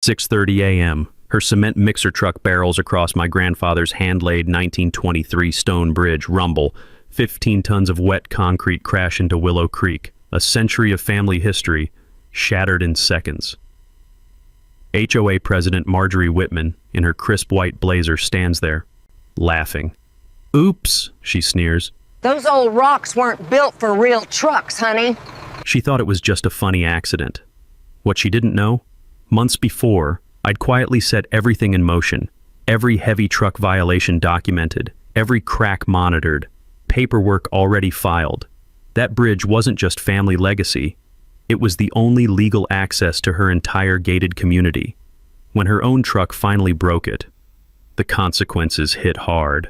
6:30 a.m. Her cement mixer truck barrels across my grandfather's hand-laid 1923 stone bridge, rumble. 15 tons of wet concrete crash into Willow Creek. A century of family history shattered in seconds. HOA President Marjorie Whitman, in her crisp white blazer, stands there, laughing. "Oops," she sneers. "Those old rocks weren't built for real trucks, honey." She thought it was just a funny accident. What she didn't know? Months before, I'd quietly set everything in motion. Every heavy truck violation documented, every crack monitored, paperwork already filed. That bridge wasn't just family legacy. It was the only legal access to her entire gated community. When her own truck finally broke it, the consequences hit hard.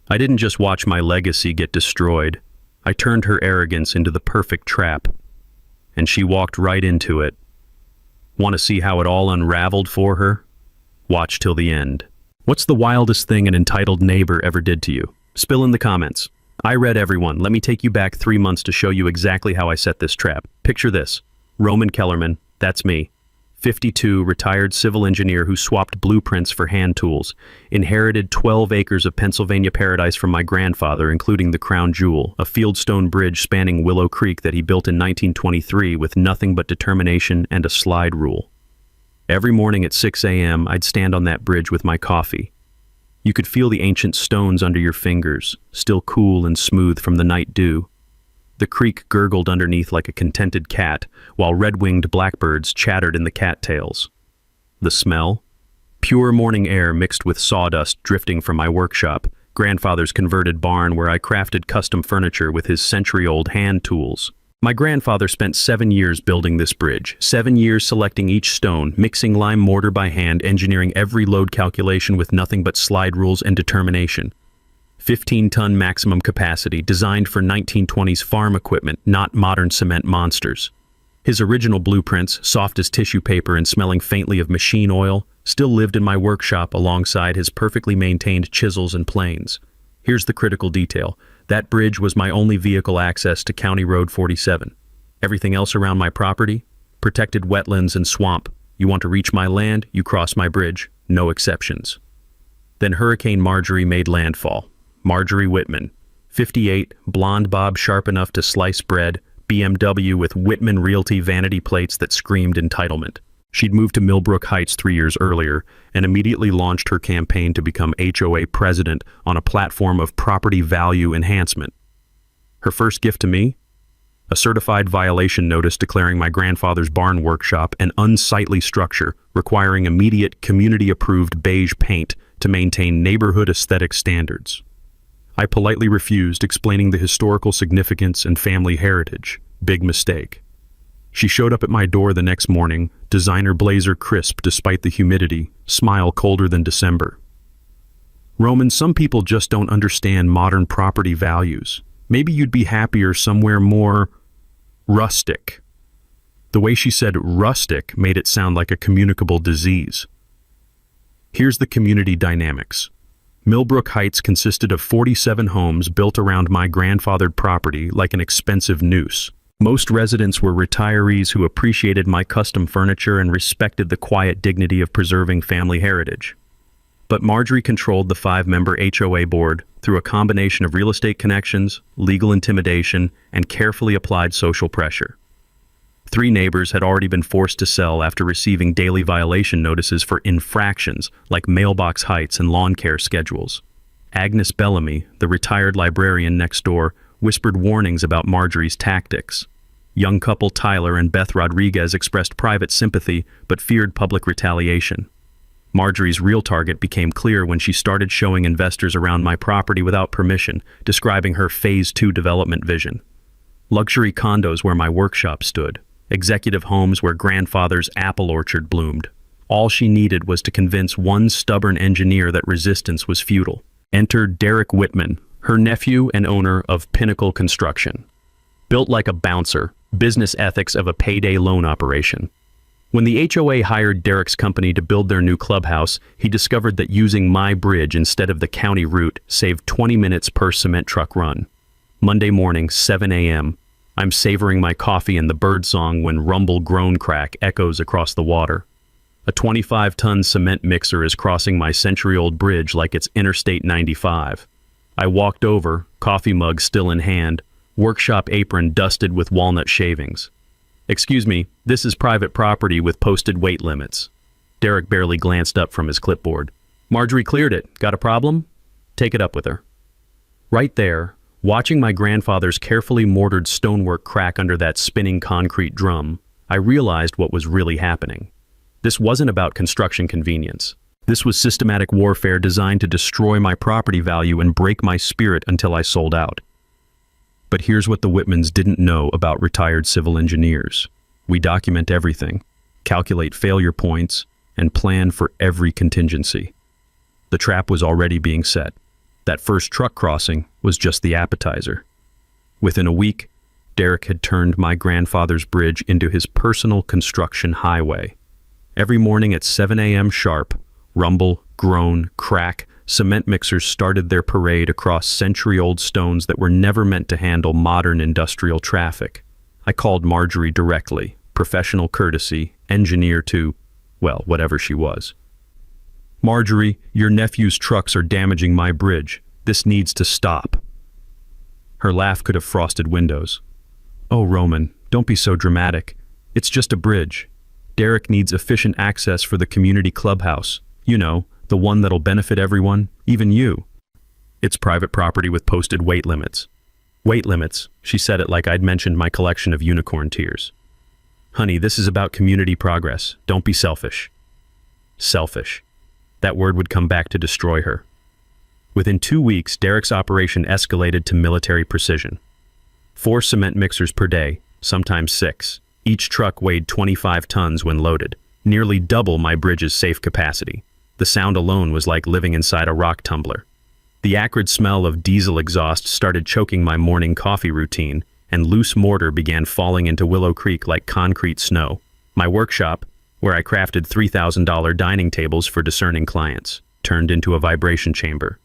I didn't just watch my legacy get destroyed. I turned her arrogance into the perfect trap. And she walked right into it. Want to see how it all unraveled for her? Watch till the end. What's the wildest thing an entitled neighbor ever did to you? Spill in the comments. I read everyone. Let me take you back 3 months to show you exactly how I set this trap. Picture this. Roman Kellerman, that's me. 52, retired civil engineer who swapped blueprints for hand tools. Inherited 12 acres of Pennsylvania paradise from my grandfather, including the crown jewel, a fieldstone bridge spanning Willow Creek that he built in 1923 with nothing but determination and a slide rule. Every morning at 6 a.m., I'd stand on that bridge with my coffee. You could feel the ancient stones under your fingers, still cool and smooth from the night dew. The creek gurgled underneath like a contented cat, while red-winged blackbirds chattered in the cattails. The smell? Pure morning air mixed with sawdust drifting from my workshop, grandfather's converted barn where I crafted custom furniture with his century-old hand tools. My grandfather spent 7 years building this bridge, 7 years selecting each stone, mixing lime mortar by hand, engineering every load calculation with nothing but slide rules and determination. 15-ton maximum capacity, designed for 1920s farm equipment, not modern cement monsters. His original blueprints, soft as tissue paper and smelling faintly of machine oil, still lived in my workshop alongside his perfectly maintained chisels and planes. Here's the critical detail. That bridge was my only vehicle access to County Road 47. Everything else around my property? Protected wetlands and swamp. You want to reach my land, you cross my bridge. No exceptions. Then Hurricane Marjorie made landfall. Marjorie Whitman, 58, blonde bob sharp enough to slice bread, BMW with Whitman Realty vanity plates that screamed entitlement. She'd moved to Millbrook Heights 3 years earlier and immediately launched her campaign to become HOA president on a platform of property value enhancement. Her first gift to me? A certified violation notice declaring my grandfather's barn workshop an unsightly structure requiring immediate community-approved beige paint to maintain neighborhood aesthetic standards. I politely refused, explaining the historical significance and family heritage. Big mistake. She showed up at my door the next morning, designer blazer crisp despite the humidity, smile colder than December. Roman, some people just don't understand modern property values. Maybe you'd be happier somewhere more rustic. The way she said rustic made it sound like a communicable disease. Here's the community dynamics. Millbrook Heights consisted of 47 homes built around my grandfathered property like an expensive noose. Most residents were retirees who appreciated my custom furniture and respected the quiet dignity of preserving family heritage. But Marjorie controlled the 5-member HOA board through a combination of real estate connections, legal intimidation, and carefully applied social pressure. 3 neighbors had already been forced to sell after receiving daily violation notices for infractions like mailbox heights and lawn care schedules. Agnes Bellamy, the retired librarian next door, whispered warnings about Marjorie's tactics. Young couple Tyler and Beth Rodriguez expressed private sympathy but feared public retaliation. Marjorie's real target became clear when she started showing investors around my property without permission, describing her Phase 2 development vision. Luxury condos where my workshop stood, executive homes where grandfather's apple orchard bloomed. All she needed was to convince one stubborn engineer that resistance was futile. Enter Derek Whitman, her nephew and owner of Pinnacle Construction. Built like a bouncer, business ethics of a payday loan operation. When the HOA hired Derek's company to build their new clubhouse, he discovered that using my bridge instead of the county route saved 20 minutes per cement truck run. Monday morning, 7 a.m., I'm savoring my coffee and the birdsong when rumble groan crack echoes across the water. A 25-ton cement mixer is crossing my century-old bridge like it's Interstate 95. I walked over, coffee mug still in hand, workshop apron dusted with walnut shavings. "Excuse me, this is private property with posted weight limits." Derek barely glanced up from his clipboard. "Marjorie cleared it. Got a problem? Take it up with her." Right there, watching my grandfather's carefully mortared stonework crack under that spinning concrete drum, I realized what was really happening. This wasn't about construction convenience. This was systematic warfare designed to destroy my property value and break my spirit until I sold out. But here's what the Whitmans didn't know about retired civil engineers. We document everything, calculate failure points, and plan for every contingency. The trap was already being set. That first truck crossing was just the appetizer. Within a week, Derek had turned my grandfather's bridge into his personal construction highway. Every morning at 7 a.m. sharp, rumble, groan, crack, cement mixers started their parade across century-old stones that were never meant to handle modern industrial traffic. I called Marjorie directly, professional courtesy, engineer to, well, whatever she was. "Marjorie, your nephew's trucks are damaging my bridge. This needs to stop." Her laugh could have frosted windows. "Oh, Roman, don't be so dramatic. It's just a bridge. Derek needs efficient access for the community clubhouse. You know, the one that'll benefit everyone, even you." "It's private property with posted weight limits." "Weight limits," she said it like I'd mentioned my collection of unicorn tears. "Honey, this is about community progress. Don't be selfish." Selfish. That word would come back to destroy her. Within 2 weeks, Derek's operation escalated to military precision. 4 cement mixers per day, sometimes 6. Each truck weighed 25 tons when loaded, nearly double my bridge's safe capacity. The sound alone was like living inside a rock tumbler. The acrid smell of diesel exhaust started choking my morning coffee routine, and loose mortar began falling into Willow Creek like concrete snow. My workshop, where I crafted $3,000 dining tables for discerning clients, turned into a vibration chamber.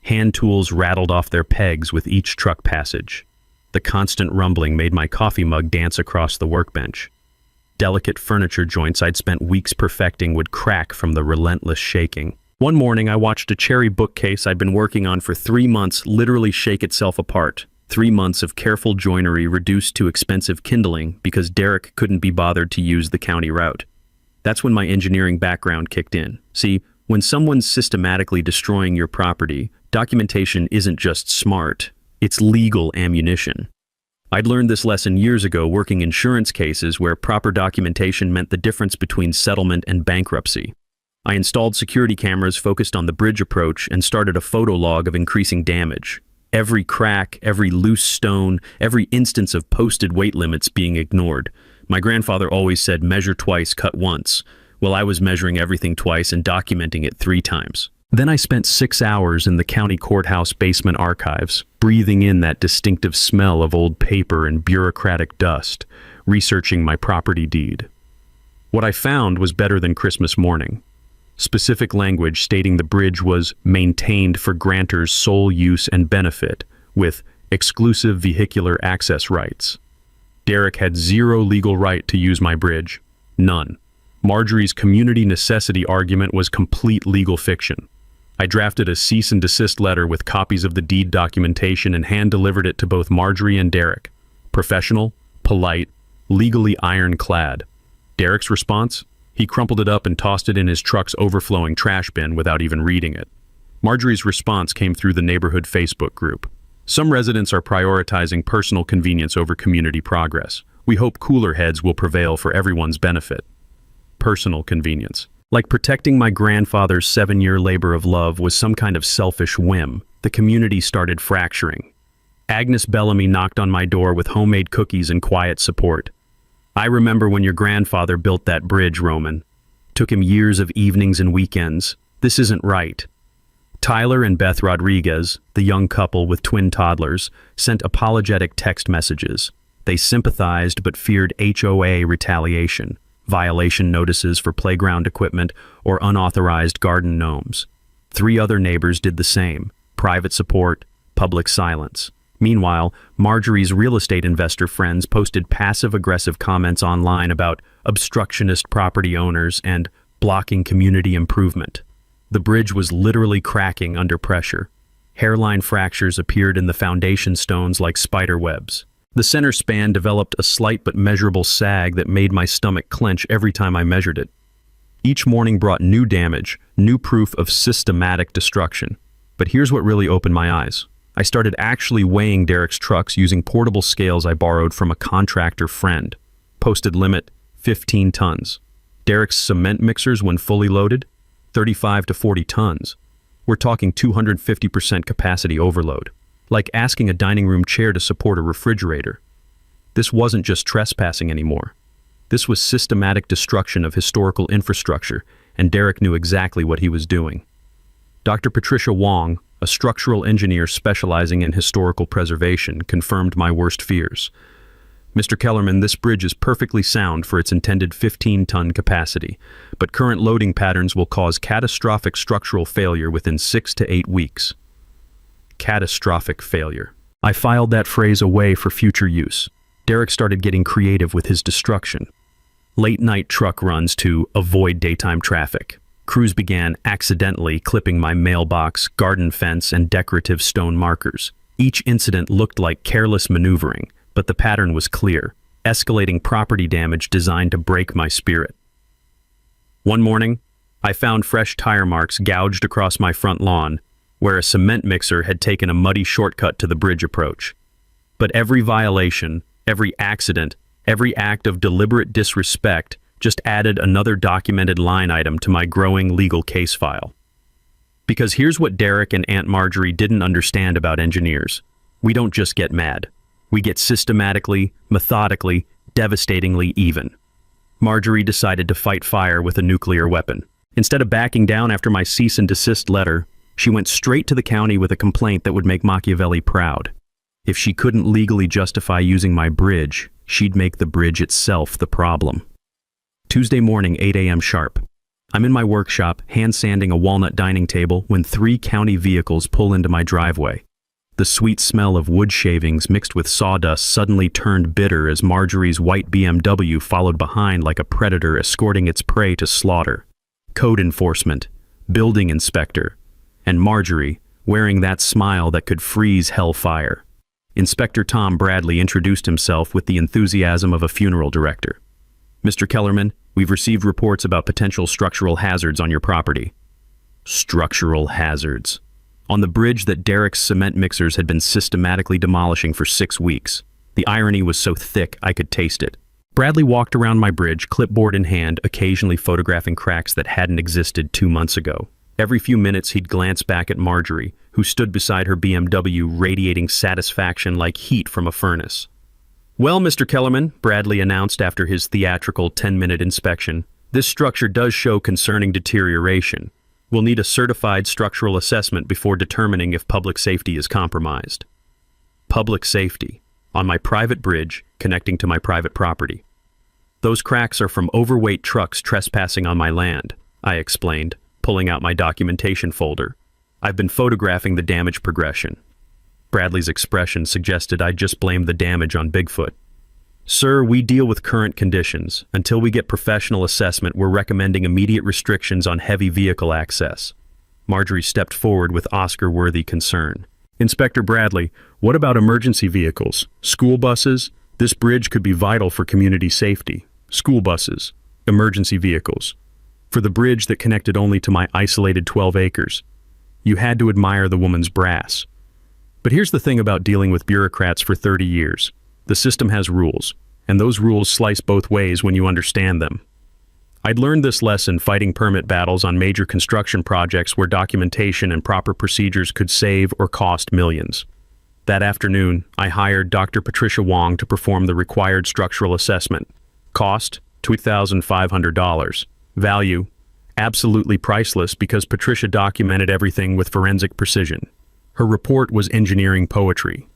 Hand tools rattled off their pegs with each truck passage. The constant rumbling made my coffee mug dance across the workbench. Delicate furniture joints I'd spent weeks perfecting would crack from the relentless shaking. One morning, I watched a cherry bookcase I'd been working on for 3 months literally shake itself apart. 3 months of careful joinery reduced to expensive kindling because Derek couldn't be bothered to use the county route. That's when my engineering background kicked in. See, when someone's systematically destroying your property, documentation isn't just smart, it's legal ammunition. I'd learned this lesson years ago working insurance cases where proper documentation meant the difference between settlement and bankruptcy. I installed security cameras focused on the bridge approach and started a photo log of increasing damage. Every crack, every loose stone, every instance of posted weight limits being ignored. My grandfather always said, "Measure twice, cut once." Well, I was measuring everything twice and documenting it 3 times. Then I spent 6 hours in the county courthouse basement archives, breathing in that distinctive smell of old paper and bureaucratic dust, researching my property deed. What I found was better than Christmas morning. Specific language stating the bridge was maintained for grantor's sole use and benefit, with exclusive vehicular access rights. Derek had 0 legal right to use my bridge. None. Marjorie's community necessity argument was complete legal fiction. I drafted a cease and desist letter with copies of the deed documentation and hand-delivered it to both Marjorie and Derek. Professional, polite, legally ironclad. Derek's response? He crumpled it up and tossed it in his truck's overflowing trash bin without even reading it. Marjorie's response came through the neighborhood Facebook group. "Some residents are prioritizing personal convenience over community progress. We hope cooler heads will prevail for everyone's benefit." Personal convenience. Like protecting my grandfather's 7-year labor of love was some kind of selfish whim, the community started fracturing. Agnes Bellamy knocked on my door with homemade cookies and quiet support. "I remember when your grandfather built that bridge, Roman. Took him years of evenings and weekends. This isn't right." Tyler and Beth Rodriguez, the young couple with twin toddlers, sent apologetic text messages. They sympathized but feared HOA retaliation, violation notices for playground equipment, or unauthorized garden gnomes. 3 other neighbors did the same, private support, public silence. Meanwhile, Marjorie's real estate investor friends posted passive-aggressive comments online about obstructionist property owners and blocking community improvement. The bridge was literally cracking under pressure. Hairline fractures appeared in the foundation stones like spider webs. The center span developed a slight but measurable sag that made my stomach clench every time I measured it. Each morning brought new damage, new proof of systematic destruction. But here's what really opened my eyes. I started actually weighing Derek's trucks using portable scales I borrowed from a contractor friend. Posted limit, 15 tons. Derek's cement mixers, when fully loaded, 35 to 40 tons. We're talking 250% capacity overload. Like asking a dining room chair to support a refrigerator. This wasn't just trespassing anymore. This was systematic destruction of historical infrastructure, and Derek knew exactly what he was doing. Dr. Patricia Wong, a structural engineer specializing in historical preservation, confirmed my worst fears. Mr. Kellerman, this bridge is perfectly sound for its intended 15-ton capacity, but current loading patterns will cause catastrophic structural failure within 6 to 8 weeks. Catastrophic failure. I filed that phrase away for future use. Derek started getting creative with his destruction. Late-night truck runs to avoid daytime traffic. Crews began accidentally clipping my mailbox, garden fence, and decorative stone markers. Each incident looked like careless maneuvering, but the pattern was clear, escalating property damage designed to break my spirit. One morning, I found fresh tire marks gouged across my front lawn, where a cement mixer had taken a muddy shortcut to the bridge approach. But every violation, every accident, every act of deliberate disrespect just added another documented line item to my growing legal case file. Because here's what Derek and Aunt Marjorie didn't understand about engineers. We don't just get mad. We get systematically, methodically, devastatingly even. Marjorie decided to fight fire with a nuclear weapon. Instead of backing down after my cease and desist letter, she went straight to the county with a complaint that would make Machiavelli proud. If she couldn't legally justify using my bridge, she'd make the bridge itself the problem. Tuesday morning, 8 a.m. sharp. I'm in my workshop, hand sanding a walnut dining table, when 3 county vehicles pull into my driveway. The sweet smell of wood shavings mixed with sawdust suddenly turned bitter as Marjorie's white BMW followed behind like a predator escorting its prey to slaughter. Code enforcement, building inspector, and Marjorie, wearing that smile that could freeze hellfire. Inspector Tom Bradley introduced himself with the enthusiasm of a funeral director. Mr. Kellerman, we've received reports about potential structural hazards on your property. Structural hazards. On the bridge that Derek's cement mixers had been systematically demolishing for 6 weeks. The irony was so thick I could taste it. Bradley walked around my bridge, clipboard in hand, occasionally photographing cracks that hadn't existed 2 months ago. Every few minutes he'd glance back at Marjorie, who stood beside her BMW radiating satisfaction like heat from a furnace. Well, Mr. Kellerman, Bradley announced after his theatrical 10-minute inspection, this structure does show concerning deterioration. We'll need a certified structural assessment before determining if public safety is compromised. Public safety, on my private bridge connecting to my private property. Those cracks are from overweight trucks trespassing on my land, I explained, pulling out my documentation folder. I've been photographing the damage progression. Bradley's expression suggested I'd just blamed the damage on Bigfoot. Sir, we deal with current conditions. Until we get professional assessment, we're recommending immediate restrictions on heavy vehicle access. Marjorie stepped forward with Oscar-worthy concern. Inspector Bradley, what about emergency vehicles? School buses? This bridge could be vital for community safety. School buses. Emergency vehicles. For the bridge that connected only to my isolated 12 acres. You had to admire the woman's brass. But here's the thing about dealing with bureaucrats for 30 years. The system has rules, and those rules slice both ways when you understand them. I'd learned this lesson fighting permit battles on major construction projects where documentation and proper procedures could save or cost millions. That afternoon, I hired Dr. Patricia Wong to perform the required structural assessment. Cost, $2,500. Value, absolutely priceless because Patricia documented everything with forensic precision. Her report was engineering poetry.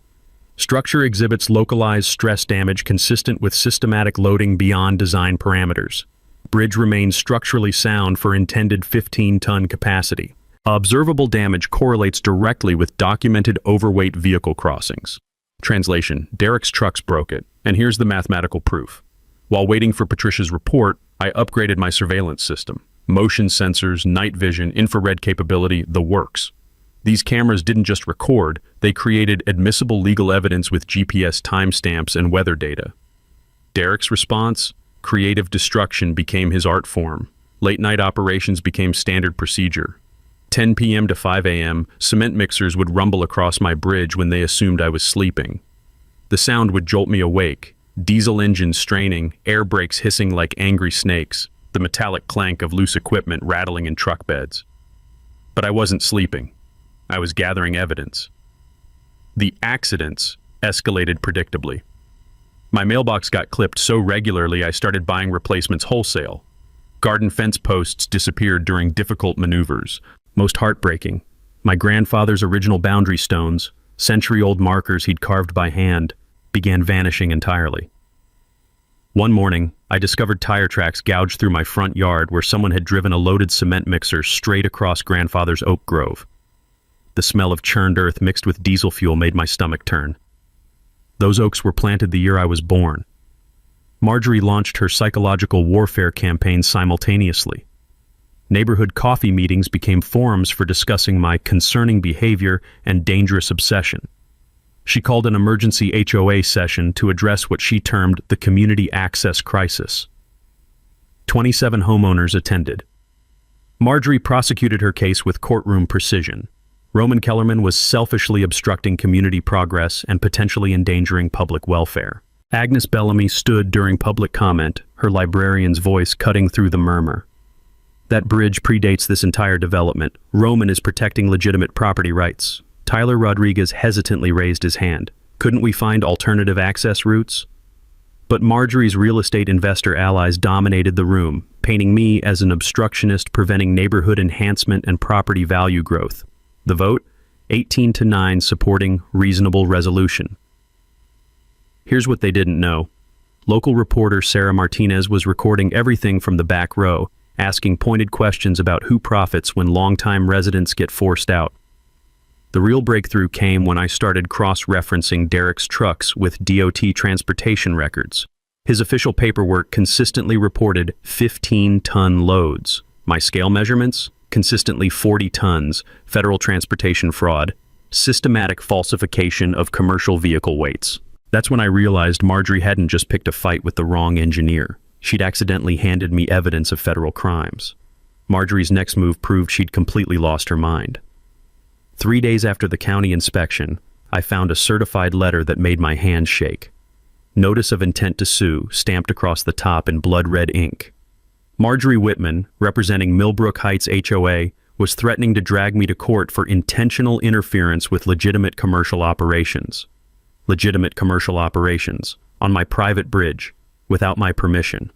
Structure exhibits localized stress damage consistent with systematic loading beyond design parameters. Bridge remains structurally sound for intended 15-ton capacity. Observable damage correlates directly with documented overweight vehicle crossings. Translation: Derek's trucks broke it, and here's the mathematical proof. While waiting for Patricia's report, I upgraded my surveillance system. Motion sensors, night vision, infrared capability, the works. These cameras didn't just record, they created admissible legal evidence with GPS timestamps and weather data. Derek's response? Creative destruction became his art form. Late-night operations became standard procedure. 10 p.m. to 5 a.m., cement mixers would rumble across my bridge when they assumed I was sleeping. The sound would jolt me awake, diesel engines straining, air brakes hissing like angry snakes, the metallic clank of loose equipment rattling in truck beds. But I wasn't sleeping. I was gathering evidence. The accidents escalated predictably. My mailbox got clipped so regularly I started buying replacements wholesale. Garden fence posts disappeared during difficult maneuvers. Most heartbreaking, my grandfather's original boundary stones, century-old markers he'd carved by hand, began vanishing entirely. One morning, I discovered tire tracks gouged through my front yard where someone had driven a loaded cement mixer straight across grandfather's oak grove. The smell of churned earth mixed with diesel fuel made my stomach turn. Those oaks were planted the year I was born. Marjorie launched her psychological warfare campaign simultaneously. Neighborhood coffee meetings became forums for discussing my concerning behavior and dangerous obsession. She called an emergency HOA session to address what she termed the community access crisis. 27 homeowners attended. Marjorie prosecuted her case with courtroom precision. Roman Kellerman was selfishly obstructing community progress and potentially endangering public welfare. Agnes Bellamy stood during public comment, her librarian's voice cutting through the murmur. That bridge predates this entire development. Roman is protecting legitimate property rights. Tyler Rodriguez hesitantly raised his hand. Couldn't we find alternative access routes? But Marjorie's real estate investor allies dominated the room, painting me as an obstructionist preventing neighborhood enhancement and property value growth. The vote? 18-9 supporting reasonable resolution. Here's what they didn't know. Local reporter Sarah Martinez was recording everything from the back row, asking pointed questions about who profits when longtime residents get forced out. The real breakthrough came when I started cross-referencing Derek's trucks with DOT transportation records. His official paperwork consistently reported 15-ton loads. My scale measurements? Consistently 40 tons, federal transportation fraud, systematic falsification of commercial vehicle weights. That's when I realized Marjorie hadn't just picked a fight with the wrong engineer. She'd accidentally handed me evidence of federal crimes. Marjorie's next move proved she'd completely lost her mind. 3 days after the county inspection, I found a certified letter that made my hands shake. Notice of intent to sue, stamped across the top in blood-red ink. Marjorie Whitman, representing Millbrook Heights HOA, was threatening to drag me to court for intentional interference with legitimate commercial operations. Legitimate commercial operations, on my private bridge, without my permission.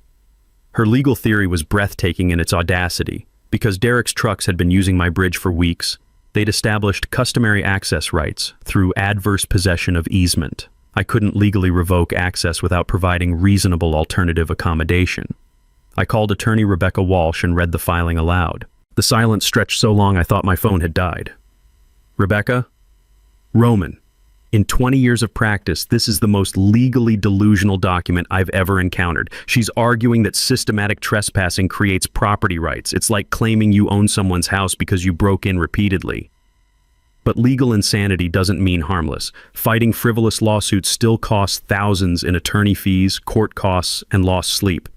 Her legal theory was breathtaking in its audacity. Because Derek's trucks had been using my bridge for weeks, they'd established customary access rights through adverse possession of easement. I couldn't legally revoke access without providing reasonable alternative accommodation. I called attorney Rebecca Walsh and read the filing aloud. The silence stretched so long I thought my phone had died. Rebecca? Roman. In 20 years of practice, this is the most legally delusional document I've ever encountered. She's arguing that systematic trespassing creates property rights. It's like claiming you own someone's house because you broke in repeatedly. But legal insanity doesn't mean harmless. Fighting frivolous lawsuits still costs thousands in attorney fees, court costs, and lost sleep.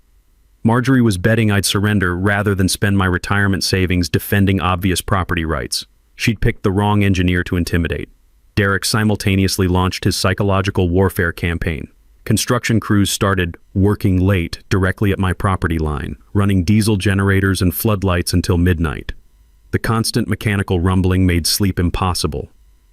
Marjorie was betting I'd surrender rather than spend my retirement savings defending obvious property rights. She'd picked the wrong engineer to intimidate. Derek simultaneously launched his psychological warfare campaign. Construction crews started working late directly at my property line, running diesel generators and floodlights until midnight. The constant mechanical rumbling made sleep impossible.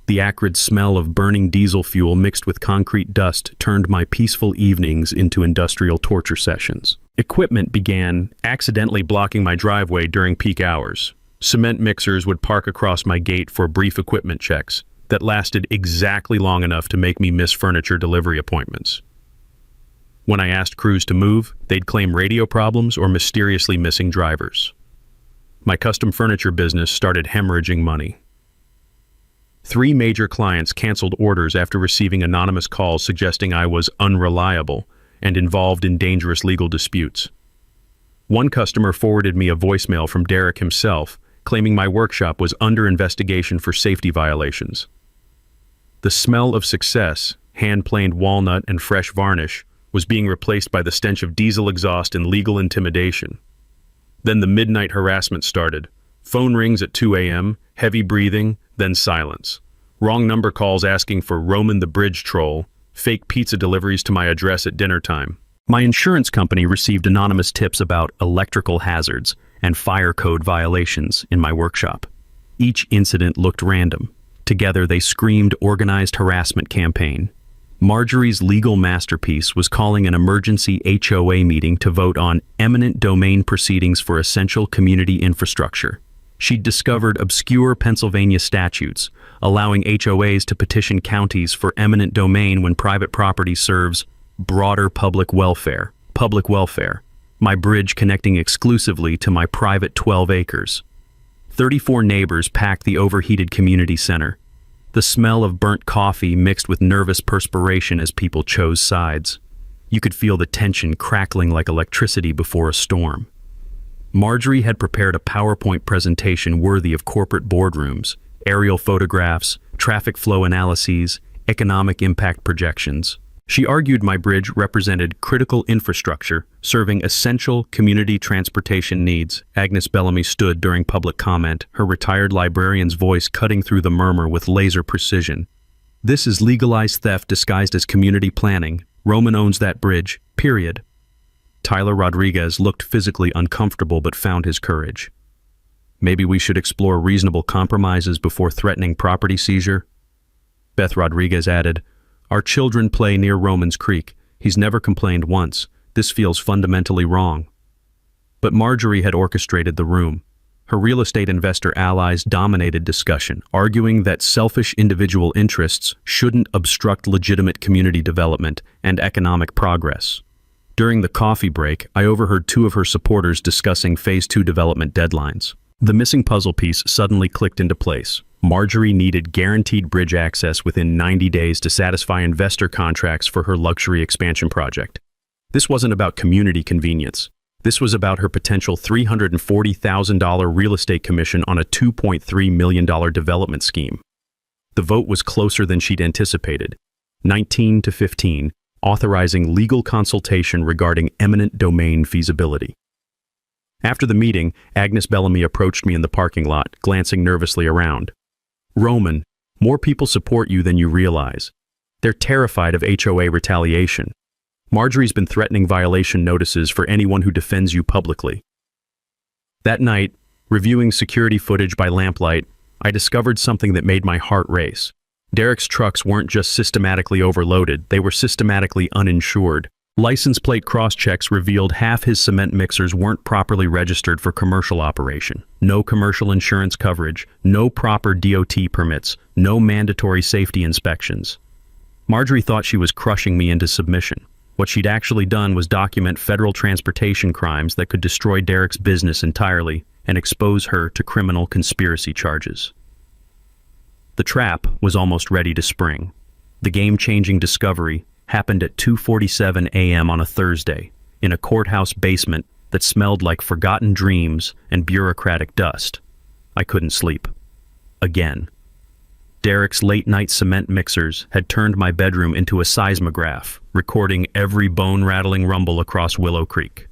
The acrid smell of burning diesel fuel mixed with concrete dust turned my peaceful evenings into industrial torture sessions. Equipment began accidentally blocking my driveway during peak hours. Cement mixers would park across my gate for brief equipment checks that lasted exactly long enough to make me miss furniture delivery appointments. When I asked crews to move, they'd claim radio problems or mysteriously missing drivers. My custom furniture business started hemorrhaging money. 3 major clients canceled orders after receiving anonymous calls suggesting I was unreliable and involved in dangerous legal disputes. One customer forwarded me a voicemail from Derek himself, claiming my workshop was under investigation for safety violations. The smell of success, hand-planed walnut and fresh varnish, was being replaced by the stench of diesel exhaust and legal intimidation. Then the midnight harassment started. Phone rings at 2 a.m., heavy breathing, then silence. Wrong number calls asking for Roman the Bridge Troll, fake pizza deliveries to my address at dinner time. My insurance company received anonymous tips about electrical hazards and fire code violations in my workshop. Each incident looked random. Together they screamed organized harassment campaign. Marjorie's legal masterpiece was calling an emergency HOA meeting to vote on eminent domain proceedings for essential community infrastructure. She'd discovered obscure Pennsylvania statutes, allowing HOAs to petition counties for eminent domain when private property serves broader public welfare. My bridge connecting exclusively to my private 12 acres. 34 neighbors packed the overheated community center. The smell of burnt coffee mixed with nervous perspiration as people chose sides. You could feel the tension crackling like electricity before a storm. Marjorie had prepared a PowerPoint presentation worthy of corporate boardrooms, aerial photographs, traffic flow analyses, economic impact projections. She argued my bridge represented critical infrastructure, serving essential community transportation needs. Agnes Bellamy stood during public comment, her retired librarian's voice cutting through the murmur with laser precision. This is legalized theft disguised as community planning. Roman owns that bridge, period. Tyler Rodriguez looked physically uncomfortable but found his courage. Maybe we should explore reasonable compromises before threatening property seizure? Beth Rodriguez added, our children play near Roman's Creek. He's never complained once. This feels fundamentally wrong. But Marjorie had orchestrated the room. Her real estate investor allies dominated discussion, arguing that selfish individual interests shouldn't obstruct legitimate community development and economic progress. During the coffee break, I overheard two of her supporters discussing Phase 2 development deadlines. The missing puzzle piece suddenly clicked into place. Marjorie needed guaranteed bridge access within 90 days to satisfy investor contracts for her luxury expansion project. This wasn't about community convenience. This was about her potential $340,000 real estate commission on a $2.3 million development scheme. The vote was closer than she'd anticipated, 19 to 15, authorizing legal consultation regarding eminent domain feasibility. After the meeting, Agnes Bellamy approached me in the parking lot, glancing nervously around. Roman, more people support you than you realize. They're terrified of HOA retaliation. Marjorie's been threatening violation notices for anyone who defends you publicly. That night, reviewing security footage by lamplight, I discovered something that made my heart race. Derek's trucks weren't just systematically overloaded, they were systematically uninsured. License plate cross-checks revealed half his cement mixers weren't properly registered for commercial operation. No commercial insurance coverage, no proper DOT permits, no mandatory safety inspections. Marjorie thought she was crushing me into submission. What she'd actually done was document federal transportation crimes that could destroy Derek's business entirely and expose her to criminal conspiracy charges. The trap was almost ready to spring. The game-changing discovery happened at 2:47 a.m. on a Thursday, in a courthouse basement that smelled like forgotten dreams and bureaucratic dust. I couldn't sleep. Again. Derek's late-night cement mixers had turned my bedroom into a seismograph, recording every bone-rattling rumble across Willow Creek.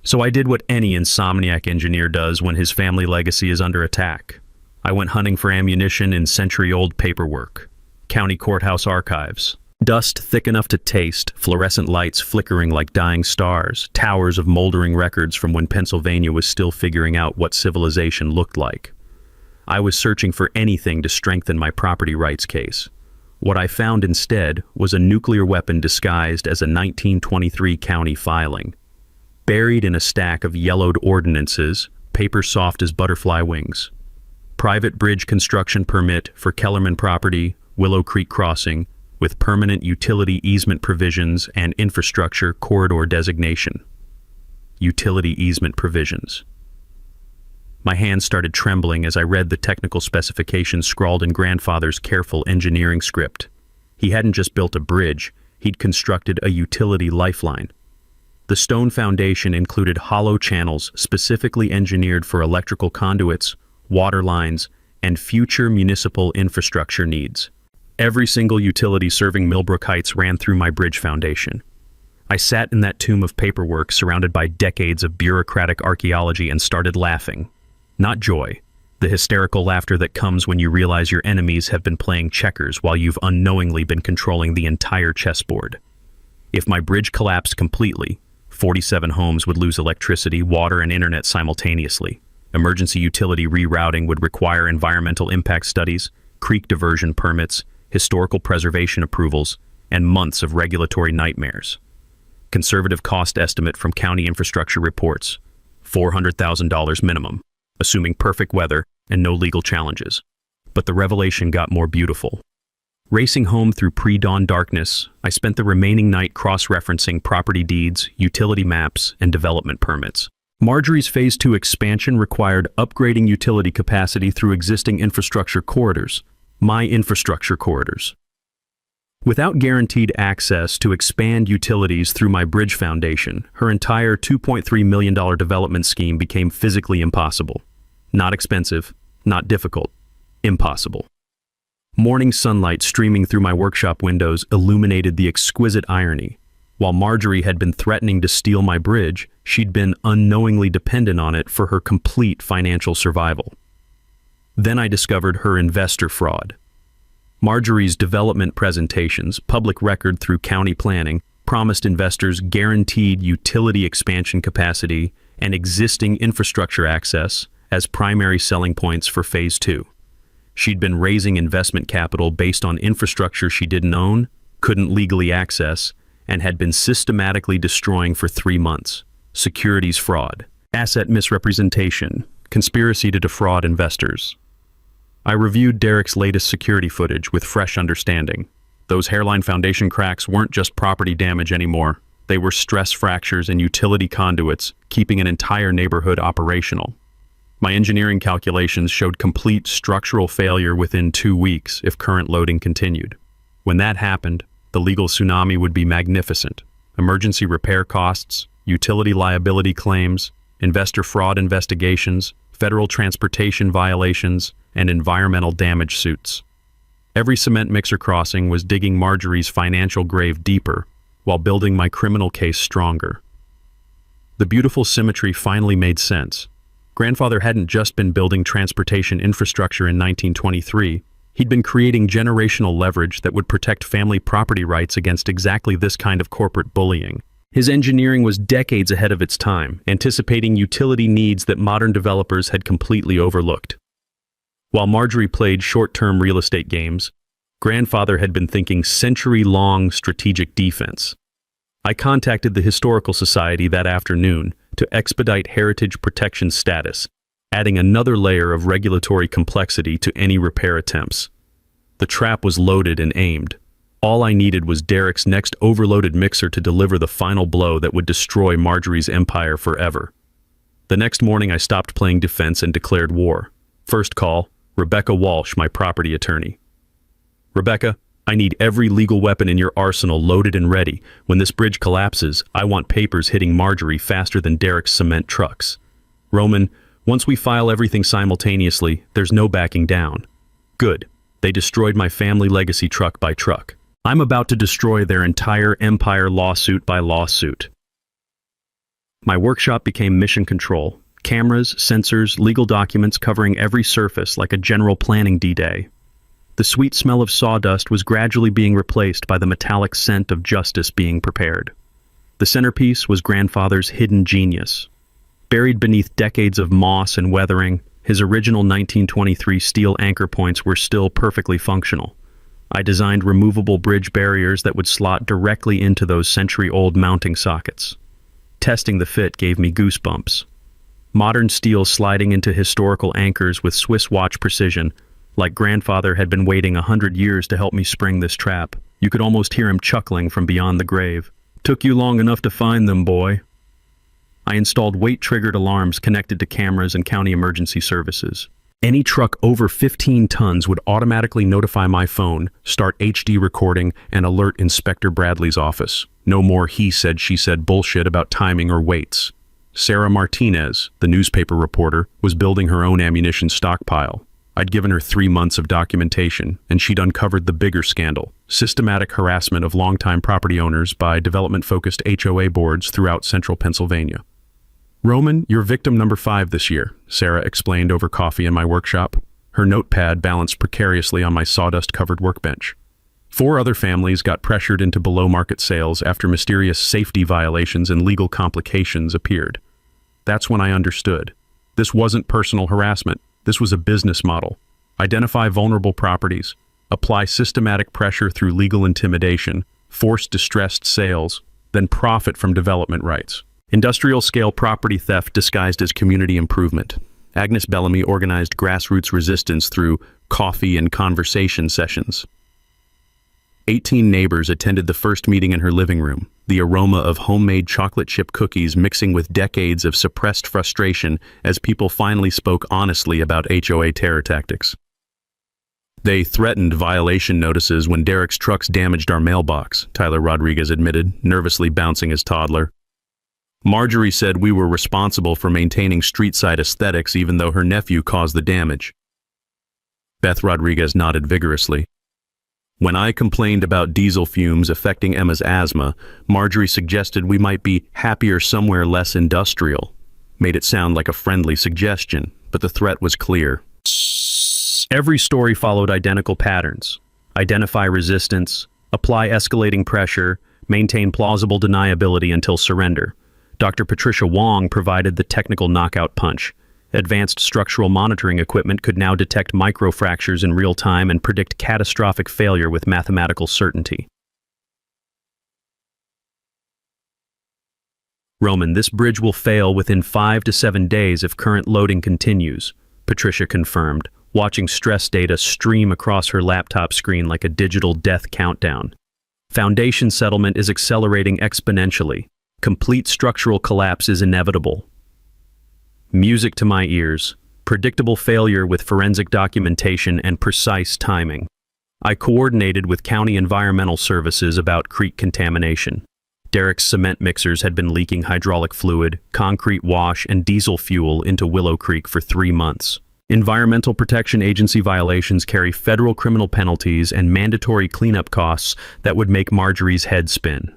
So I did what any insomniac engineer does when his family legacy is under attack. I went hunting for ammunition in century-old paperwork, county courthouse archives, dust thick enough to taste, fluorescent lights flickering like dying stars, towers of moldering records from when Pennsylvania was still figuring out what civilization looked like. I was searching for anything to strengthen my property rights case. What I found instead was a nuclear weapon disguised as a 1923 county filing. Buried in a stack of yellowed ordinances, paper soft as butterfly wings. Private bridge construction permit for Kellerman property, Willow Creek Crossing, with permanent utility easement provisions and infrastructure corridor designation. Utility easement provisions. My hands started trembling as I read the technical specifications scrawled in grandfather's careful engineering script. He hadn't just built a bridge, he'd constructed a utility lifeline. The stone foundation included hollow channels specifically engineered for electrical conduits, water lines, and future municipal infrastructure needs. Every single utility serving Millbrook Heights ran through my bridge foundation. I sat in that tomb of paperwork surrounded by decades of bureaucratic archaeology and started laughing. Not joy, the hysterical laughter that comes when you realize your enemies have been playing checkers while you've unknowingly been controlling the entire chessboard. If my bridge collapsed completely, 47 homes would lose electricity, water, and internet simultaneously. Emergency utility rerouting would require environmental impact studies, creek diversion permits, historical preservation approvals, and months of regulatory nightmares. Conservative cost estimate from county infrastructure reports, $400,000 minimum, assuming perfect weather and no legal challenges. But the revelation got more beautiful. Racing home through pre-dawn darkness, I spent the remaining night cross-referencing property deeds, utility maps, and development permits. Marjorie's Phase 2 expansion required upgrading utility capacity through existing infrastructure corridors, my infrastructure corridors. Without guaranteed access to expand utilities through my bridge foundation, her entire $2.3 million development scheme became physically impossible. Not expensive, not difficult, impossible. Morning sunlight streaming through my workshop windows illuminated the exquisite irony. While Marjorie had been threatening to steal my bridge, she'd been unknowingly dependent on it for her complete financial survival. Then I discovered her investor fraud. Marjorie's development presentations, public record through county planning, promised investors guaranteed utility expansion capacity and existing infrastructure access as primary selling points for Phase 2. She'd been raising investment capital based on infrastructure she didn't own, couldn't legally access, and had been systematically destroying for 3 months. Securities fraud, asset misrepresentation, conspiracy to defraud investors. I reviewed Derek's latest security footage with fresh understanding. Those hairline foundation cracks weren't just property damage anymore. They were stress fractures in utility conduits, keeping an entire neighborhood operational. My engineering calculations showed complete structural failure within 2 weeks if current loading continued. When that happened, the legal tsunami would be magnificent. Emergency repair costs, utility liability claims, investor fraud investigations, federal transportation violations, and environmental damage suits. Every cement mixer crossing was digging Marjorie's financial grave deeper while building my criminal case stronger. The beautiful symmetry finally made sense. Grandfather hadn't just been building transportation infrastructure in 1923, he'd been creating generational leverage that would protect family property rights against exactly this kind of corporate bullying. His engineering was decades ahead of its time, anticipating utility needs that modern developers had completely overlooked. While Marjorie played short-term real estate games, Grandfather had been thinking century-long strategic defense. I contacted the Historical Society that afternoon to expedite heritage protection status, adding another layer of regulatory complexity to any repair attempts. The trap was loaded and aimed. All I needed was Derek's next overloaded mixer to deliver the final blow that would destroy Marjorie's empire forever. The next morning I stopped playing defense and declared war. First call, Rebecca Walsh, my property attorney. Rebecca, I need every legal weapon in your arsenal loaded and ready. When this bridge collapses, I want papers hitting Marjorie faster than Derek's cement trucks. Roman, once we file everything simultaneously, there's no backing down. Good. They destroyed my family legacy truck by truck. I'm about to destroy their entire empire lawsuit by lawsuit. My workshop became mission control. Cameras, sensors, legal documents covering every surface like a general planning D-Day. The sweet smell of sawdust was gradually being replaced by the metallic scent of justice being prepared. The centerpiece was Grandfather's hidden genius. Buried beneath decades of moss and weathering, his original 1923 steel anchor points were still perfectly functional. I designed removable bridge barriers that would slot directly into those century-old mounting sockets. Testing the fit gave me goosebumps. Modern steel sliding into historical anchors with Swiss watch precision, like Grandfather had been waiting 100 years to help me spring this trap. You could almost hear him chuckling from beyond the grave. Took you long enough to find them, boy. I installed weight-triggered alarms connected to cameras and county emergency services. Any truck over 15 tons would automatically notify my phone, start HD recording, and alert Inspector Bradley's office. No more he said, she said bullshit about timing or weights. Sarah Martinez, the newspaper reporter, was building her own ammunition stockpile. I'd given her 3 months of documentation, and she'd uncovered the bigger scandal: systematic harassment of longtime property owners by development-focused HOA boards throughout central Pennsylvania. "Roman, you're victim number 5 this year," Sarah explained over coffee in my workshop. Her notepad balanced precariously on my sawdust-covered workbench. 4 other families got pressured into below-market sales after mysterious safety violations and legal complications appeared. That's when I understood. This wasn't personal harassment. This was a business model. Identify vulnerable properties, apply systematic pressure through legal intimidation, force distressed sales, then profit from development rights. Industrial-scale property theft disguised as community improvement. Agnes Bellamy organized grassroots resistance through coffee and conversation sessions. 18 neighbors attended the first meeting in her living room, the aroma of homemade chocolate chip cookies mixing with decades of suppressed frustration as people finally spoke honestly about HOA terror tactics. "They threatened violation notices when Derek's trucks damaged our mailbox," Tyler Rodriguez admitted, nervously bouncing his toddler. "Marjorie said we were responsible for maintaining street-side aesthetics even though her nephew caused the damage." Beth Rodriguez nodded vigorously. "When I complained about diesel fumes affecting Emma's asthma, Marjorie suggested we might be happier somewhere less industrial." Made it sound like a friendly suggestion, but the threat was clear. Every story followed identical patterns. Identify resistance, apply escalating pressure, maintain plausible deniability until surrender. Dr. Patricia Wong provided the technical knockout punch. Advanced structural monitoring equipment could now detect microfractures in real time and predict catastrophic failure with mathematical certainty. "Roman, this bridge will fail within 5 to 7 days if current loading continues," Patricia confirmed, watching stress data stream across her laptop screen like a digital death countdown. "Foundation settlement is accelerating exponentially. Complete structural collapse is inevitable." Music to my ears. Predictable failure with forensic documentation and precise timing. I coordinated with County Environmental Services about creek contamination. Derek's cement mixers had been leaking hydraulic fluid, concrete wash, and diesel fuel into Willow Creek for 3 months. Environmental Protection Agency violations carry federal criminal penalties and mandatory cleanup costs that would make Marjorie's head spin.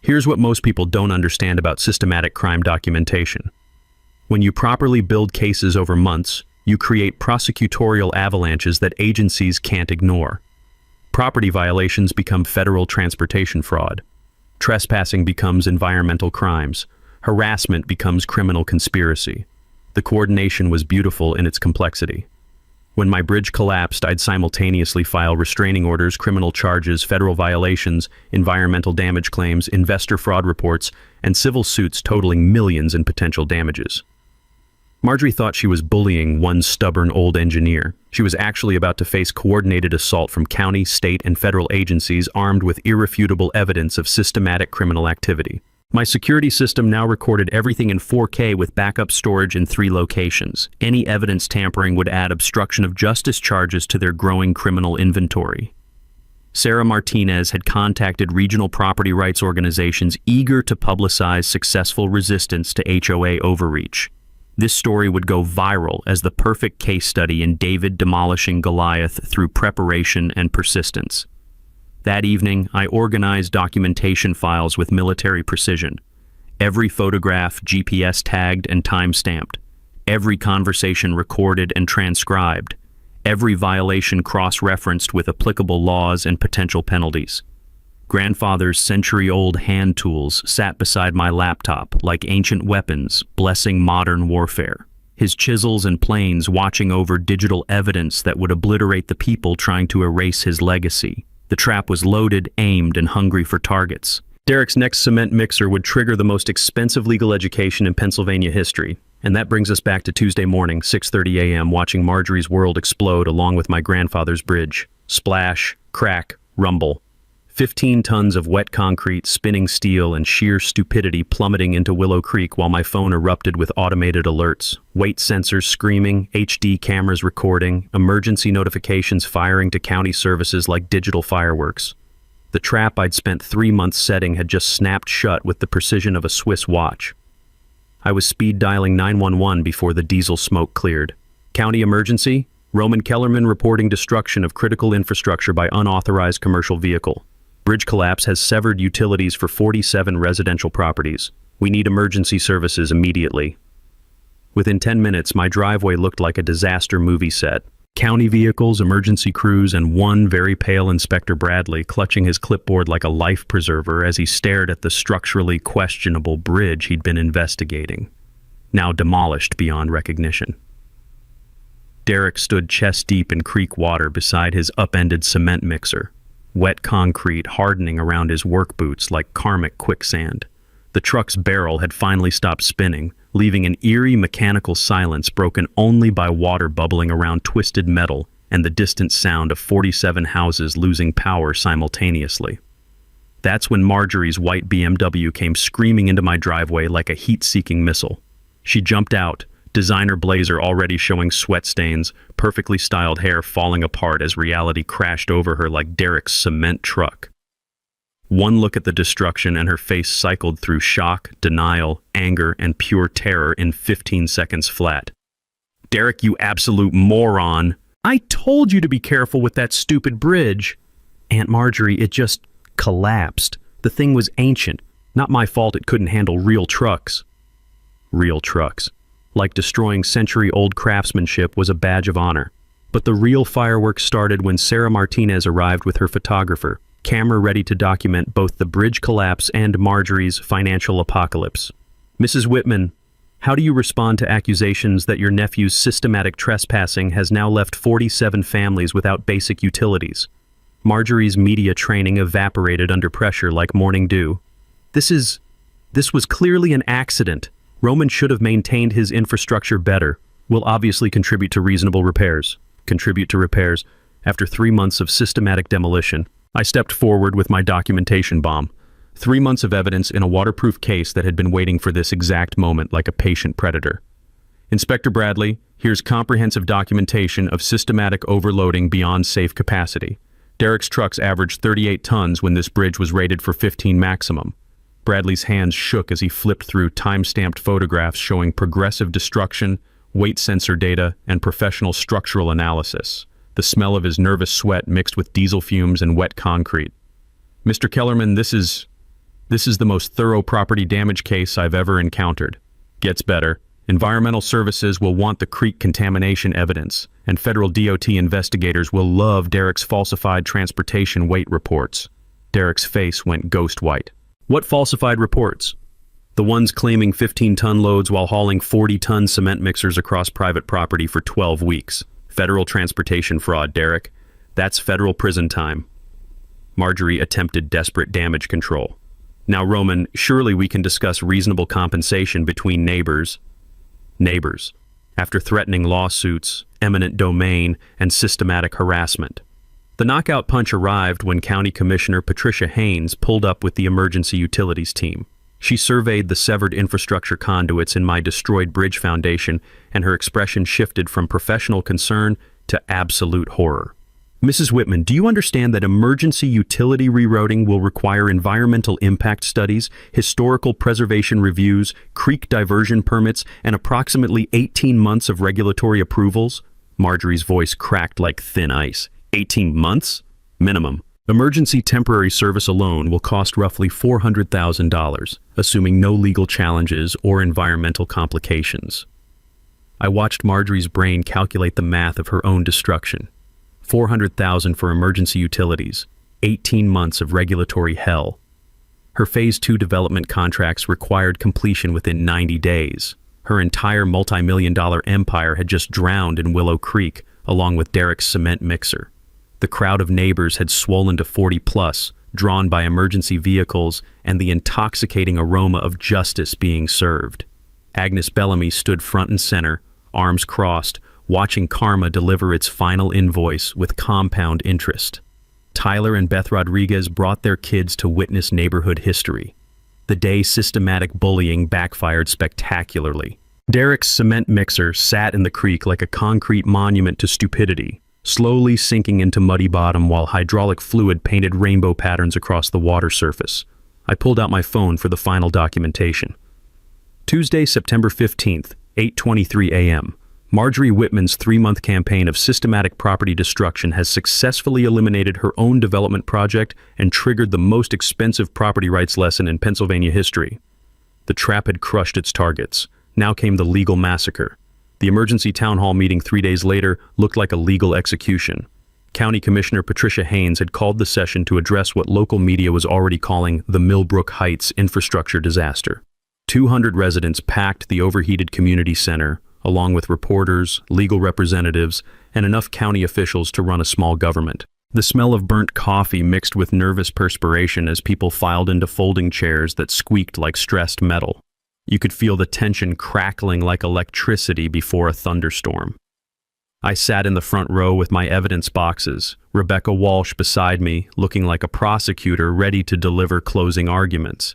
Here's what most people don't understand about systematic crime documentation. When you properly build cases over months, you create prosecutorial avalanches that agencies can't ignore. Property violations become federal transportation fraud. Trespassing becomes environmental crimes. Harassment becomes criminal conspiracy. The coordination was beautiful in its complexity. When my bridge collapsed, I'd simultaneously file restraining orders, criminal charges, federal violations, environmental damage claims, investor fraud reports, and civil suits totaling millions in potential damages. Marjorie thought she was bullying one stubborn old engineer. She was actually about to face coordinated assault from county, state, and federal agencies armed with irrefutable evidence of systematic criminal activity. My security system now recorded everything in 4K with backup storage in 3 locations. Any evidence tampering would add obstruction of justice charges to their growing criminal inventory. Sarah Martinez had contacted regional property rights organizations eager to publicize successful resistance to HOA overreach. This story would go viral as the perfect case study in David demolishing Goliath through preparation and persistence. That evening, I organized documentation files with military precision. Every photograph GPS tagged and time-stamped. Every conversation recorded and transcribed. Every violation cross-referenced with applicable laws and potential penalties. Grandfather's century-old hand tools sat beside my laptop like ancient weapons, blessing modern warfare. His chisels and planes watching over digital evidence that would obliterate the people trying to erase his legacy. The trap was loaded, aimed, and hungry for targets. Derek's next cement mixer would trigger the most expensive legal education in Pennsylvania history. And that brings us back to Tuesday morning, 6:30 a.m., watching Marjorie's world explode along with my grandfather's bridge. Splash, crack, rumble. 15 tons of wet concrete, spinning steel, and sheer stupidity plummeting into Willow Creek while my phone erupted with automated alerts, weight sensors screaming, HD cameras recording, emergency notifications firing to county services like digital fireworks. The trap I'd spent 3 months setting had just snapped shut with the precision of a Swiss watch. I was speed dialing 911 before the diesel smoke cleared. County emergency? Roman Kellerman reporting destruction of critical infrastructure by unauthorized commercial vehicle. Bridge collapse has severed utilities for 47 residential properties. We need emergency services immediately. Within 10 minutes, my driveway looked like a disaster movie set. County vehicles, emergency crews, and one very pale Inspector Bradley clutching his clipboard like a life preserver as he stared at the structurally questionable bridge he'd been investigating, now demolished beyond recognition. Derek stood chest-deep in creek water beside his upended cement mixer, wet concrete hardening around his work boots like karmic quicksand. The truck's barrel had finally stopped spinning, leaving an eerie mechanical silence broken only by water bubbling around twisted metal and the distant sound of 47 houses losing power simultaneously. That's when Marjorie's white BMW came screaming into my driveway like a heat-seeking missile. She jumped out, designer blazer already showing sweat stains, perfectly styled hair falling apart as reality crashed over her like Derek's cement truck. One look at the destruction and her face cycled through shock, denial, anger, and pure terror in 15 seconds flat. "Derek, you absolute moron! I told you to be careful with that stupid bridge!" "Aunt Marjorie, it just collapsed. The thing was ancient. Not my fault it couldn't handle real trucks." Real trucks. Like destroying century-old craftsmanship was a badge of honor. But the real fireworks started when Sarah Martinez arrived with her photographer, camera ready to document both the bridge collapse and Marjorie's financial apocalypse. "Mrs. Whitman, how do you respond to accusations that your nephew's systematic trespassing has now left 47 families without basic utilities?" Marjorie's media training evaporated under pressure like morning dew. This was clearly an accident. Roman should have maintained his infrastructure better. Will obviously contribute to reasonable repairs. Contribute to repairs. After 3 months of systematic demolition, I stepped forward with my documentation bomb. 3 months of evidence in a waterproof case that had been waiting for this exact moment like a patient predator. "Inspector Bradley, here's comprehensive documentation of systematic overloading beyond safe capacity. Derek's trucks averaged 38 tons when this bridge was rated for 15 maximum. Bradley's hands shook as he flipped through time-stamped photographs showing progressive destruction, weight sensor data, and professional structural analysis. The smell of his nervous sweat mixed with diesel fumes and wet concrete. "Mr. Kellerman, this is the most thorough property damage case I've ever encountered. Gets better. Environmental services will want the creek contamination evidence, and federal DOT investigators will love Derek's falsified transportation weight reports." Derek's face went ghost white. "What falsified reports?" "The ones claiming 15-ton loads while hauling 40-ton cement mixers across private property for 12 weeks. Federal transportation fraud, Derek. That's federal prison time." Marjorie attempted desperate damage control. "Now, Roman, surely we can discuss reasonable compensation between neighbors." Neighbors. After threatening lawsuits, eminent domain, and systematic harassment. The knockout punch arrived when County Commissioner Patricia Haynes pulled up with the emergency utilities team. She surveyed the severed infrastructure conduits in my destroyed bridge foundation, and her expression shifted from professional concern to absolute horror. "Mrs. Whitman, do you understand that emergency utility rerouting will require environmental impact studies, historical preservation reviews, creek diversion permits, and approximately 18 months of regulatory approvals?" Marjorie's voice cracked like thin ice. 18 months? Minimum. Emergency temporary service alone will cost roughly $400,000, assuming no legal challenges or environmental complications. I watched Marjorie's brain calculate the math of her own destruction. $400,000 for emergency utilities, 18 months of regulatory hell. Her Phase 2 development contracts required completion within 90 days. Her entire multi-million-dollar empire had just drowned in Willow Creek, along with Derek's cement mixer. The crowd of neighbors had swollen to 40+, drawn by emergency vehicles and the intoxicating aroma of justice being served. Agnes Bellamy stood front and center, arms crossed, watching karma deliver its final invoice with compound interest. Tyler and Beth Rodriguez brought their kids to witness neighborhood history. The day systematic bullying backfired spectacularly. Derek's cement mixer sat in the creek like a concrete monument to stupidity, slowly sinking into muddy bottom while hydraulic fluid painted rainbow patterns across the water surface. I pulled out my phone for the final documentation. Tuesday, September 15th, 8:23 a.m. Marjorie Whitman's 3-month campaign of systematic property destruction has successfully eliminated her own development project and triggered the most expensive property rights lesson in Pennsylvania history. The trap had crushed its targets. Now came the legal massacre. The emergency town hall meeting 3 days later looked like a legal execution. County Commissioner Patricia Haynes had called the session to address what local media was already calling the Millbrook Heights infrastructure disaster. 200 residents packed the overheated community center, along with reporters, legal representatives, and enough county officials to run a small government. The smell of burnt coffee mixed with nervous perspiration as people filed into folding chairs that squeaked like stressed metal. You could feel the tension crackling like electricity before a thunderstorm. I sat in the front row with my evidence boxes, Rebecca Walsh beside me, looking like a prosecutor ready to deliver closing arguments.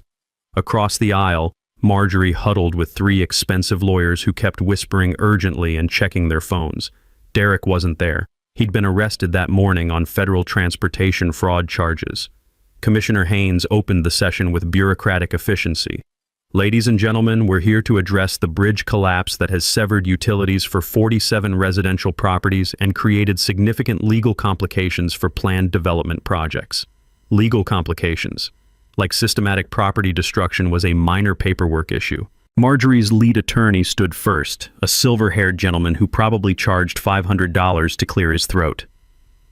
Across the aisle, Marjorie huddled with 3 expensive lawyers who kept whispering urgently and checking their phones. Derek wasn't there. He'd been arrested that morning on federal transportation fraud charges. Commissioner Haynes opened the session with bureaucratic efficiency. Ladies and gentlemen, we're here to address the bridge collapse that has severed utilities for 47 residential properties and created significant legal complications for planned development projects. Legal complications. Like systematic property destruction was a minor paperwork issue. Marjorie's lead attorney stood first, a silver-haired gentleman who probably charged $500 to clear his throat.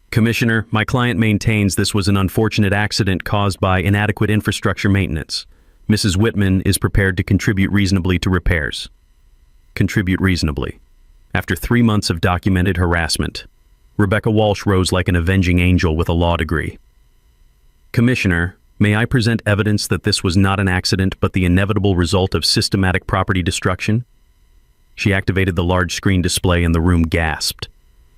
Commissioner, my client maintains this was an unfortunate accident caused by inadequate infrastructure maintenance. Mrs. Whitman is prepared to contribute reasonably to repairs. Contribute reasonably. After 3 months of documented harassment, Rebecca Walsh rose like an avenging angel with a law degree. Commissioner, may I present evidence that this was not an accident but the inevitable result of systematic property destruction? She activated the large screen display and the room gasped.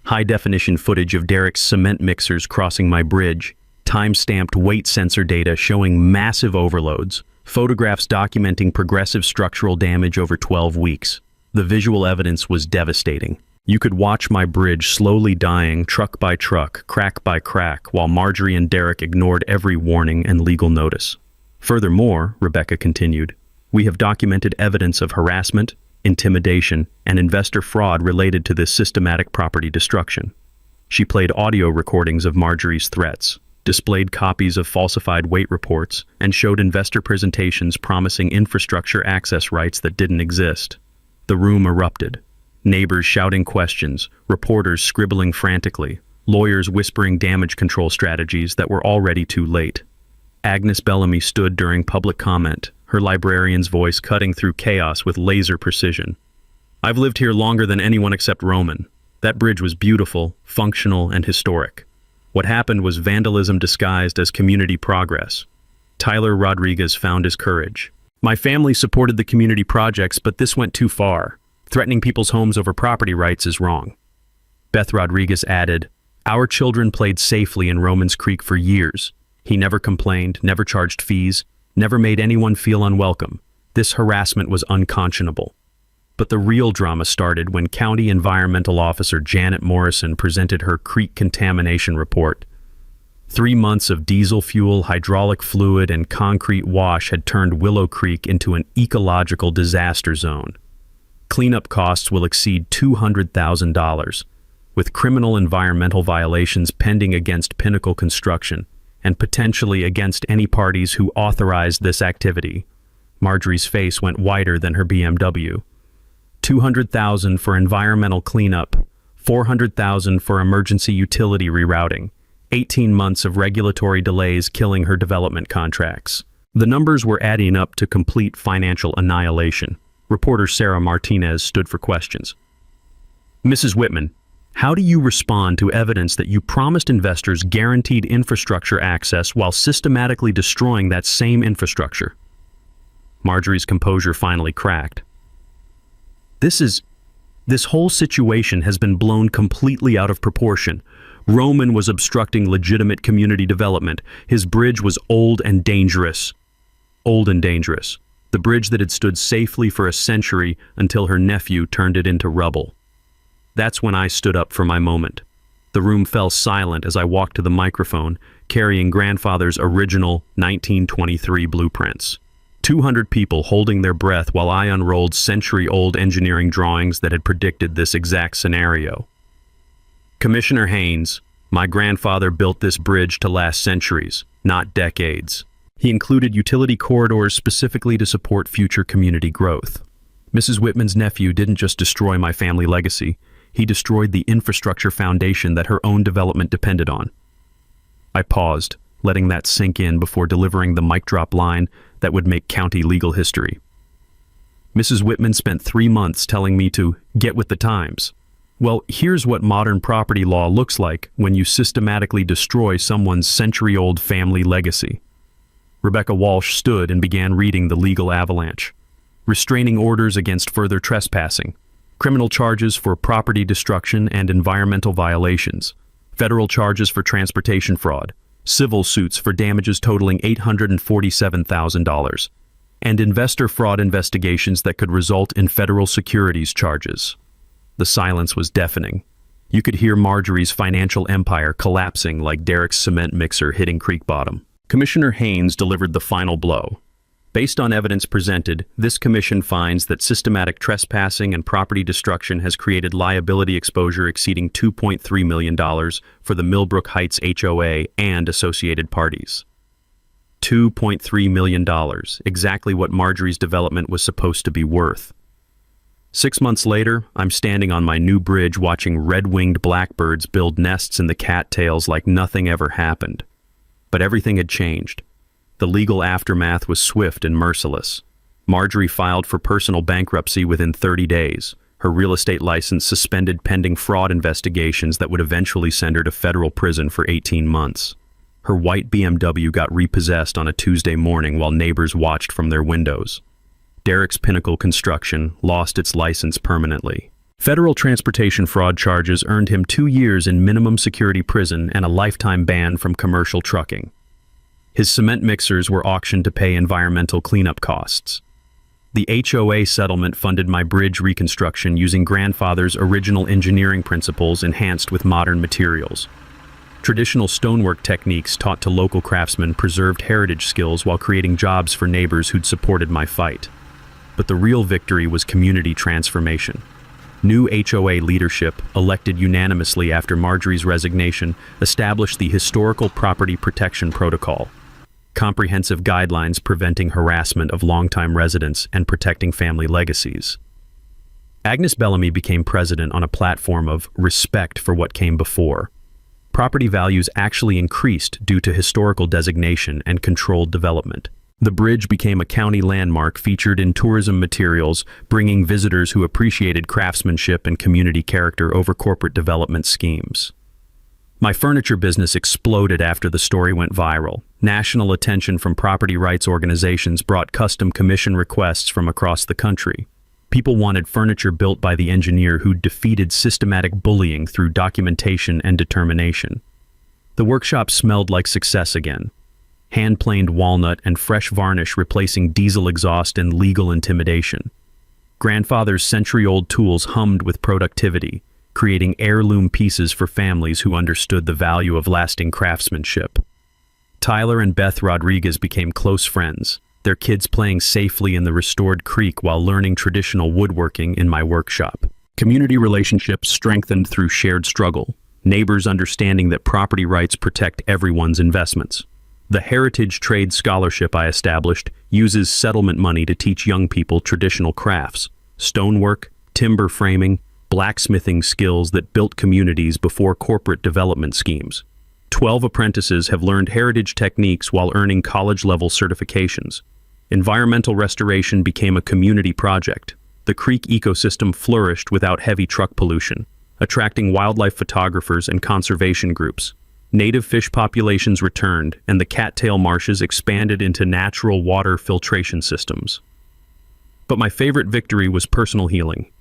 High-definition footage of Derek's cement mixers crossing my bridge, time-stamped weight sensor data showing massive overloads, photographs documenting progressive structural damage over 12 weeks. The visual evidence was devastating. You could watch my bridge slowly dying, truck by truck, crack by crack, while Marjorie and Derek ignored every warning and legal notice. Furthermore, Rebecca continued, we have documented evidence of harassment, intimidation, and investor fraud related to this systematic property destruction. She played audio recordings of Marjorie's threats, displayed copies of falsified weight reports, and showed investor presentations promising infrastructure access rights that didn't exist. The room erupted. Neighbors shouting questions, reporters scribbling frantically, lawyers whispering damage control strategies that were already too late. Agnes Bellamy stood during public comment, her librarian's voice cutting through chaos with laser precision. I've lived here longer than anyone except Roman. That bridge was beautiful, functional, and historic. What happened was vandalism disguised as community progress. Tyler Rodriguez found his courage. My family supported the community projects, but this went too far. Threatening people's homes over property rights is wrong. Beth Rodriguez added, our children played safely in Romans Creek for years. He never complained, never charged fees, never made anyone feel unwelcome. This harassment was unconscionable. But the real drama started when County Environmental Officer Janet Morrison presented her creek contamination report. 3 months of diesel fuel, hydraulic fluid, and concrete wash had turned Willow Creek into an ecological disaster zone. Cleanup costs will exceed $200,000, with criminal environmental violations pending against Pinnacle Construction and potentially against any parties who authorized this activity. Marjorie's face went whiter than her BMW. $200,000 for environmental cleanup, $400,000 for emergency utility rerouting, 18 months of regulatory delays killing her development contracts. The numbers were adding up to complete financial annihilation. Reporter Sarah Martinez stood for questions. Mrs. Whitman, how do you respond to evidence that you promised investors guaranteed infrastructure access while systematically destroying that same infrastructure? Marjorie's composure finally cracked. This whole situation has been blown completely out of proportion. Roman was obstructing legitimate community development. His bridge was old and dangerous. Old and dangerous. The bridge that had stood safely for a century until her nephew turned it into rubble. That's when I stood up for my moment. The room fell silent as I walked to the microphone, carrying grandfather's original 1923 blueprints. 200 people holding their breath while I unrolled century-old engineering drawings that had predicted this exact scenario. Commissioner Haynes, my grandfather built this bridge to last centuries, not decades. He included utility corridors specifically to support future community growth. Mrs. Whitman's nephew didn't just destroy my family legacy, he destroyed the infrastructure foundation that her own development depended on. I paused, letting that sink in before delivering the mic drop line that would make county legal history. Mrs. Whitman spent 3 months telling me to get with the times. Well, here's what modern property law looks like when you systematically destroy someone's century-old family legacy. Rebecca Walsh stood and began reading the legal avalanche. Restraining orders against further trespassing, criminal charges for property destruction and environmental violations, federal charges for transportation fraud, civil suits for damages totaling $847,000, and investor fraud investigations that could result in federal securities charges. The silence was deafening. You could hear Marjorie's financial empire collapsing like Derek's cement mixer hitting creek bottom. Commissioner Haynes delivered the final blow. Based on evidence presented, this commission finds that systematic trespassing and property destruction has created liability exposure exceeding $2.3 million for the Millbrook Heights HOA and associated parties. $2.3 million, exactly what Marjorie's development was supposed to be worth. 6 months later, I'm standing on my new bridge watching red-winged blackbirds build nests in the cattails like nothing ever happened. But everything had changed. The legal aftermath was swift and merciless. Marjorie filed for personal bankruptcy within 30 days, her real estate license suspended pending fraud investigations that would eventually send her to federal prison for 18 months. Her white BMW got repossessed on a Tuesday morning while neighbors watched from their windows. Derek's Pinnacle Construction lost its license permanently. Federal transportation fraud charges earned him 2 years in minimum security prison and a lifetime ban from commercial trucking. His cement mixers were auctioned to pay environmental cleanup costs. The HOA settlement funded my bridge reconstruction using grandfather's original engineering principles enhanced with modern materials. Traditional stonework techniques taught to local craftsmen preserved heritage skills while creating jobs for neighbors who'd supported my fight. But the real victory was community transformation. New HOA leadership, elected unanimously after Marjorie's resignation, established the Historical Property Protection Protocol, comprehensive guidelines preventing harassment of longtime residents and protecting family legacies. Agnes Bellamy became president on a platform of respect for what came before. Property values actually increased due to historical designation and controlled development. The bridge became a county landmark featured in tourism materials, bringing visitors who appreciated craftsmanship and community character over corporate development schemes. My furniture business exploded after the story went viral. National attention from property rights organizations brought custom commission requests from across the country. People wanted furniture built by the engineer who defeated systematic bullying through documentation and determination. The workshop smelled like success again. Hand-planed walnut and fresh varnish replacing diesel exhaust and legal intimidation. Grandfather's century-old tools hummed with productivity, creating heirloom pieces for families who understood the value of lasting craftsmanship. Tyler and Beth Rodriguez became close friends, their kids playing safely in the restored creek while learning traditional woodworking in my workshop. Community relationships strengthened through shared struggle, neighbors understanding that property rights protect everyone's investments. The Heritage Trade Scholarship I established uses settlement money to teach young people traditional crafts, stonework, timber framing, blacksmithing skills that built communities before corporate development schemes. 12 apprentices have learned heritage techniques while earning college-level certifications. Environmental restoration became a community project. The creek ecosystem flourished without heavy truck pollution, attracting wildlife photographers and conservation groups. Native fish populations returned, and the cattail marshes expanded into natural water filtration systems. But my favorite victory was personal healing.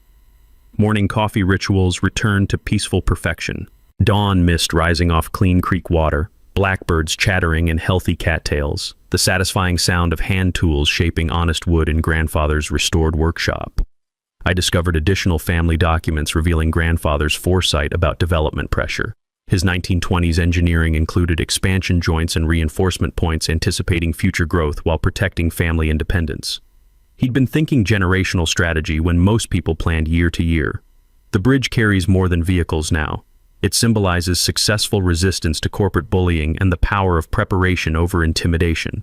Morning coffee rituals returned to peaceful perfection. Dawn mist rising off clean creek water, blackbirds chattering and healthy cattails, the satisfying sound of hand tools shaping honest wood in grandfather's restored workshop. I discovered additional family documents revealing grandfather's foresight about development pressure. His 1920s engineering included expansion joints and reinforcement points anticipating future growth while protecting family independence. He'd been thinking generational strategy when most people planned year to year. The bridge carries more than vehicles now. It symbolizes successful resistance to corporate bullying and the power of preparation over intimidation.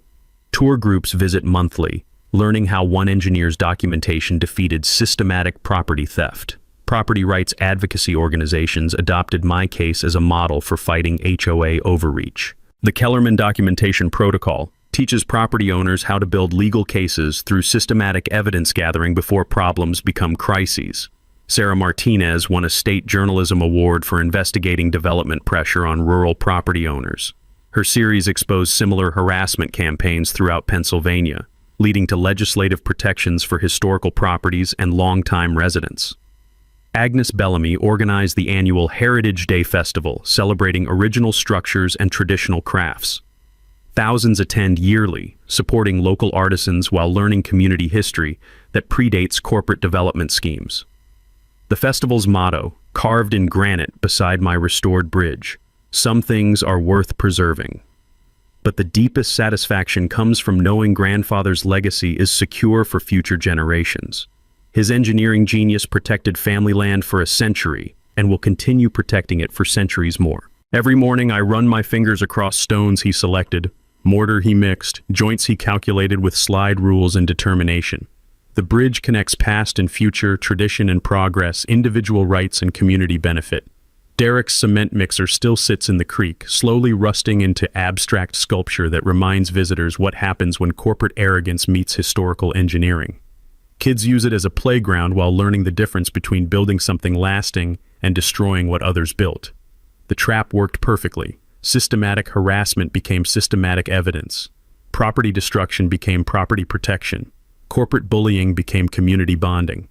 Tour groups visit monthly, learning how one engineer's documentation defeated systematic property theft. Property rights advocacy organizations adopted my case as a model for fighting HOA overreach. The Kellerman Documentation Protocol teaches property owners how to build legal cases through systematic evidence gathering before problems become crises. Sarah Martinez won a state journalism award for investigating development pressure on rural property owners. Her series exposed similar harassment campaigns throughout Pennsylvania, leading to legislative protections for historical properties and longtime residents. Agnes Bellamy organized the annual Heritage Day Festival, celebrating original structures and traditional crafts. Thousands attend yearly, supporting local artisans while learning community history that predates corporate development schemes. The festival's motto, carved in granite beside my restored bridge, "Some things are worth preserving." But the deepest satisfaction comes from knowing grandfather's legacy is secure for future generations. His engineering genius protected family land for a century and will continue protecting it for centuries more. Every morning I run my fingers across stones he selected, mortar he mixed, joints he calculated with slide rules and determination. The bridge connects past and future, tradition and progress, individual rights and community benefit. Derek's cement mixer still sits in the creek, slowly rusting into abstract sculpture that reminds visitors what happens when corporate arrogance meets historical engineering. Kids use it as a playground while learning the difference between building something lasting and destroying what others built. The trap worked perfectly. Systematic harassment became systematic evidence. Property destruction became property protection. Corporate bullying became community bonding.